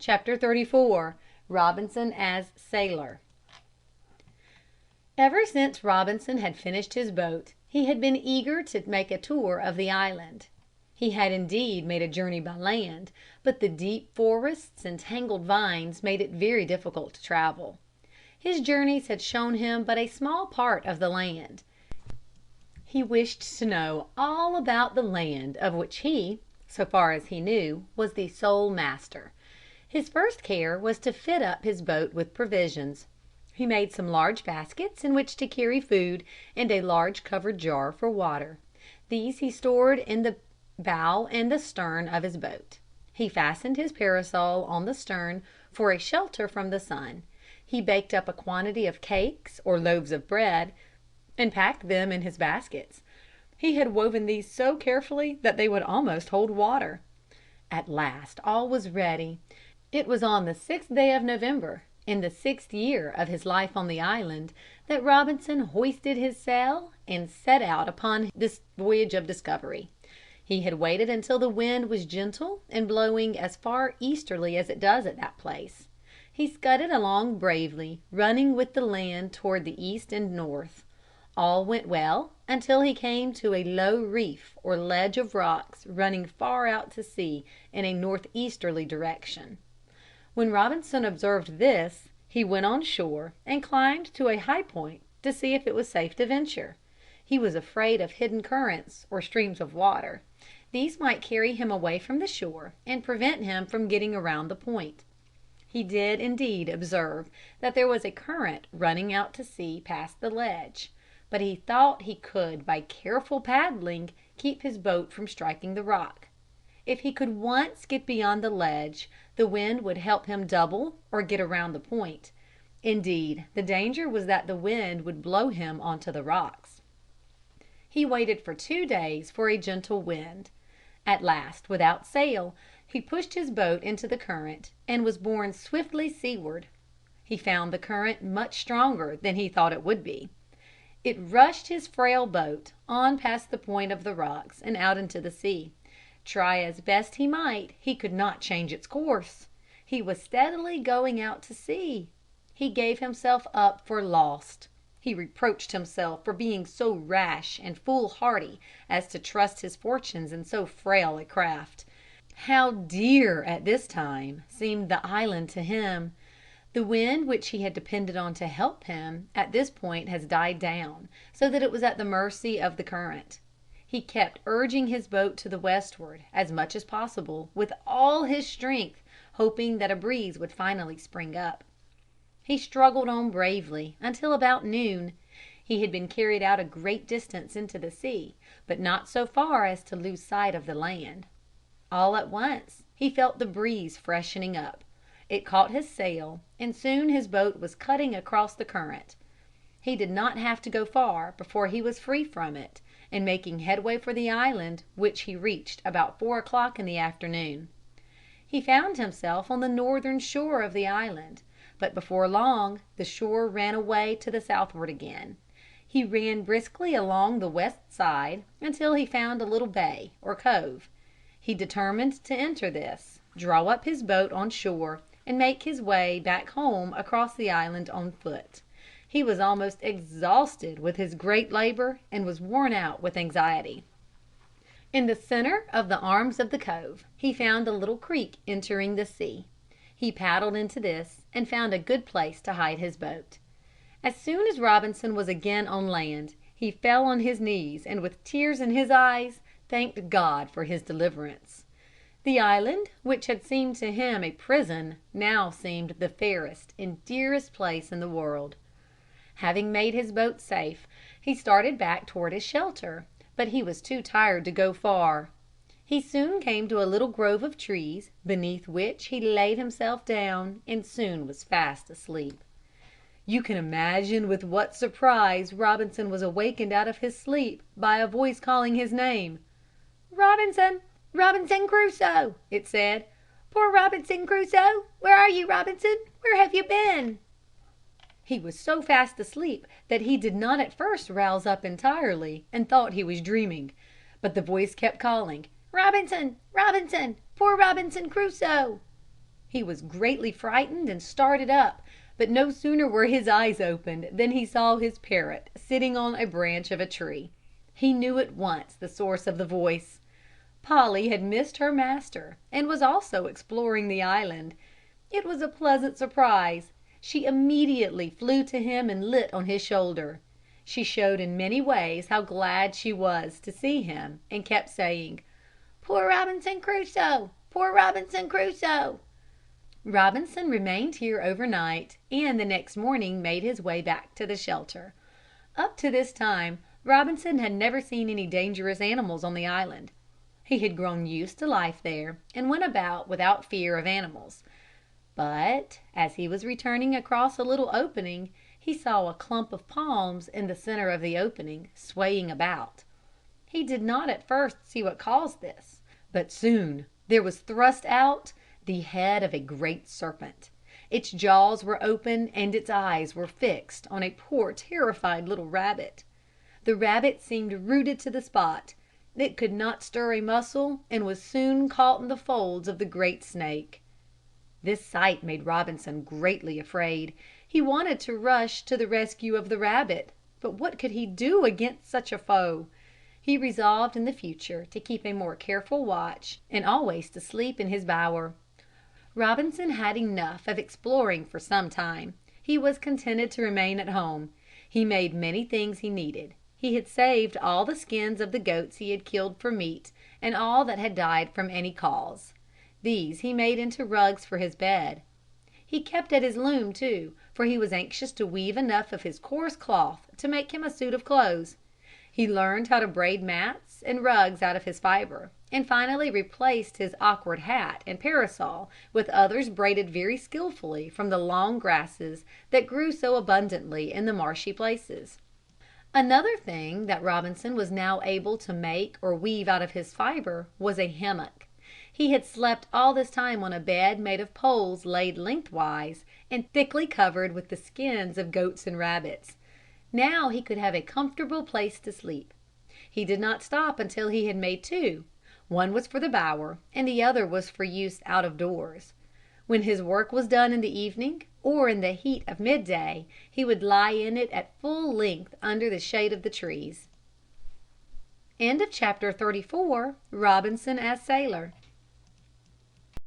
Chapter 34. Robinson as Sailor. Ever since Robinson had finished his boat, he had been eager to make a tour of the island. He had indeed made a journey by land, but the deep forests and tangled vines made it very difficult to travel. His journeys had shown him but a small part of the land. He wished to know all about the land of which he, so far as he knew, was the sole master. His first care was to fit up his boat with provisions. He made some large baskets in which to carry food and a large covered jar for water. These he stored in the bow and the stern of his boat. He fastened his parasol on the stern for a shelter from the sun. He baked up a quantity of cakes or loaves of bread and packed them in his baskets. He had woven these so carefully that they would almost hold water. At last all was ready. It was on the 6th day of November, in the 6th year of his life on the island, that Robinson hoisted his sail and set out upon this voyage of discovery. He had waited until the wind was gentle and blowing as far easterly as it does at that place. He scudded along bravely, running with the land toward the east and north. All went well until he came to a low reef or ledge of rocks running far out to sea in a northeasterly direction. When Robinson observed this, he went on shore and climbed to a high point to see if it was safe to venture. He was afraid of hidden currents or streams of water. These might carry him away from the shore and prevent him from getting around the point. He did indeed observe that there was a current running out to sea past the ledge, but he thought he could by careful paddling keep his boat from striking the rock. If he could once get beyond the ledge, the wind would help him double or get around the point. Indeed, the danger was that the wind would blow him onto the rocks. He waited for 2 days for a gentle wind. At last, without sail, he pushed his boat into the current and was borne swiftly seaward. He found the current much stronger than he thought it would be. It rushed his frail boat on past the point of the rocks and out into the sea. Try as best he might, he could not change its course. He was steadily going out to sea. He gave himself up for lost. He reproached himself for being so rash and foolhardy as to trust his fortunes in so frail a craft. How dear at this time seemed the island to him! The wind which he had depended on to help him at this point has died down, so that it was at the mercy of the current. He kept urging his boat to the westward as much as possible with all his strength, hoping that a breeze would finally spring up. He struggled on bravely until about noon. He had been carried out a great distance into the sea, but not so far as to lose sight of the land. All at once he felt the breeze freshening up. It caught his sail, and soon his boat was cutting across the current. He did not have to go far before he was free from it and making headway for the island, which he reached about 4 o'clock in the afternoon. He found himself on the northern shore of the island, but before long the shore ran away to the southward again. He ran briskly along the west side until he found a little bay or cove. He determined to enter this, draw up his boat on shore, and make his way back home across the island on foot. He was almost exhausted with his great labor and was worn out with anxiety. In the center of the arms of the cove he found a little creek entering the sea. He paddled into this and found a good place to hide his boat. As soon as Robinson was again on land, he fell on his knees and with tears in his eyes thanked God for his deliverance. The island, which had seemed to him a prison, now seemed the fairest and dearest place in the world. Having made his boat safe, he started back toward his shelter, but he was too tired to go far. He soon came to a little grove of trees, beneath which he laid himself down and soon was fast asleep. You can imagine with what surprise Robinson was awakened out of his sleep by a voice calling his name. "Robinson! Robinson Crusoe!" it said. "Poor Robinson Crusoe! Where are you, Robinson? Where have you been?" He was so fast asleep that he did not at first rouse up entirely and thought he was dreaming. But the voice kept calling, "Robinson! Robinson! Poor Robinson Crusoe!" He was greatly frightened and started up, but no sooner were his eyes opened than he saw his parrot sitting on a branch of a tree. He knew at once the source of the voice. Polly had missed her master and was also exploring the island. It was a pleasant surprise. She immediately flew to him and lit on his shoulder. She showed in many ways how glad she was to see him and kept saying, "Poor Robinson Crusoe! Poor Robinson Crusoe!" Robinson remained here overnight and the next morning made his way back to the shelter. Up to this time Robinson had never seen any dangerous animals on the island. He had grown used to life there and went about without fear of animals. But as he was returning across a little opening he saw a clump of palms in the center of the opening swaying about. He did not at first see what caused this, but soon there was thrust out the head of a great serpent. Its jaws were open and its eyes were fixed on a poor terrified little rabbit. The rabbit seemed rooted to the spot. It could not stir a muscle and was soon caught in the folds of the great snake. This sight made Robinson greatly afraid. He wanted to rush to the rescue of the rabbit, but what could he do against such a foe? He resolved in the future to keep a more careful watch and always to sleep in his bower. Robinson had enough of exploring for some time. He was contented to remain at home. He made many things he needed. He had saved all the skins of the goats he had killed for meat and all that had died from any cause. These he made into rugs for his bed. He kept at his loom, too, for he was anxious to weave enough of his coarse cloth to make him a suit of clothes. He learned how to braid mats and rugs out of his fiber, and finally replaced his awkward hat and parasol with others braided very skillfully from the long grasses that grew so abundantly in the marshy places. Another thing that Robinson was now able to make or weave out of his fiber was a hammock. He had slept all this time on a bed made of poles laid lengthwise and thickly covered with the skins of goats and rabbits. Now he could have a comfortable place to sleep. He did not stop until he had made two. One was for the bower and the other was for use out of doors. When his work was done in the evening or in the heat of midday he would lie in it at full length under the shade of the trees. Chapter 34. Robinson as Sailor.